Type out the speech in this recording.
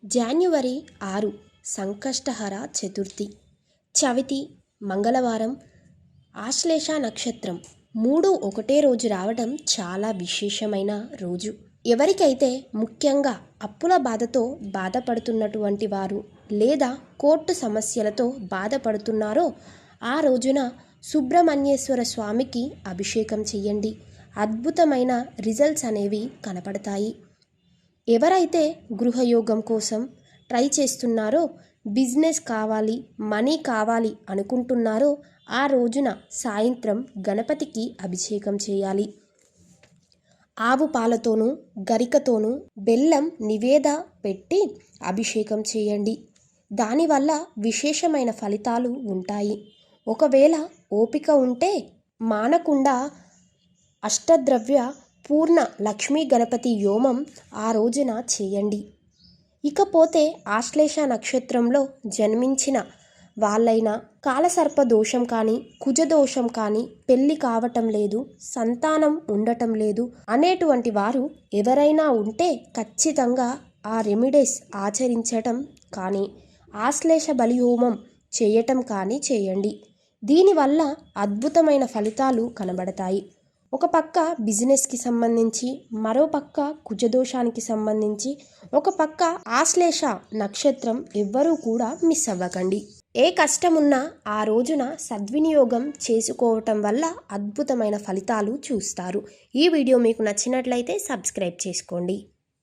January 6 Sankashtahara Chaturthi, Chavithi, మంగళవారం, ఆశ్లేష నక్షత్రం 3 ఒకటే రోజు రావడం చాలా విశేషమైన రోజు. ఎవరికైతే ముఖ్యంగా అప్పుల బాధతో బాధపడుతున్నటువంటి వారు లేదా కోర్టు సమస్యలతో బాధపడుతున్నారో ఆ రోజున సుబ్రహ్మణ్యేశ్వర స్వామికి అభిషేకం చేయండి. అద్భుతమైన రిజల్ట్స్ అనేవి కనపడతాయి. ఎవరైతే గృహయోగం కోసం ట్రై చేస్తున్నారో, బిజినెస్ కావాలి, మనీ కావాలి అనుకుంటున్నారో ఆ రోజున సాయంత్రం గణపతికి అభిషేకం చేయాలి. ఆవు పాలతోనూ గరికతోనూ బెల్లం నివేద పెట్టి అభిషేకం చేయండి. దానివల్ల విశేషమైన ఫలితాలు ఉంటాయి. ఒకవేళ ఓపిక ఉంటే మానకుండా అష్టద్రవ్య పూర్ణ లక్ష్మీ గణపతి హోమం ఆ రోజున చేయండి. ఇకపోతే ఆశ్లేష నక్షత్రంలో జన్మించిన వాళ్ళైనా కాలసర్ప దోషం కానీ, కుజదోషం కానీ, పెళ్ళి కావటం లేదు, సంతానం ఉండటం లేదు అనేటువంటి వారు ఎవరైనా ఉంటే ఖచ్చితంగా ఆ రెమిడీస్ ఆచరించటం కానీ, ఆశ్లేష బలి హోమం చేయటం కానీ చేయండి. దీనివల్ల అద్భుతమైన ఫలితాలు కనబడతాయి. ఒక పక్క బిజినెస్కి సంబంధించి, మరో పక్క కుజదోషానికి సంబంధించి, ఒక పక్క ఆశ్లేష నక్షత్రం ఎవ్వరూ కూడా మిస్ అవ్వకండి. ఏ కష్టమున్నా ఆ రోజున సద్వినియోగం చేసుకోవటం వల్ల అద్భుతమైన ఫలితాలు చూస్తారు. ఈ వీడియో మీకు నచ్చినట్లయితే సబ్స్క్రైబ్ చేసుకోండి.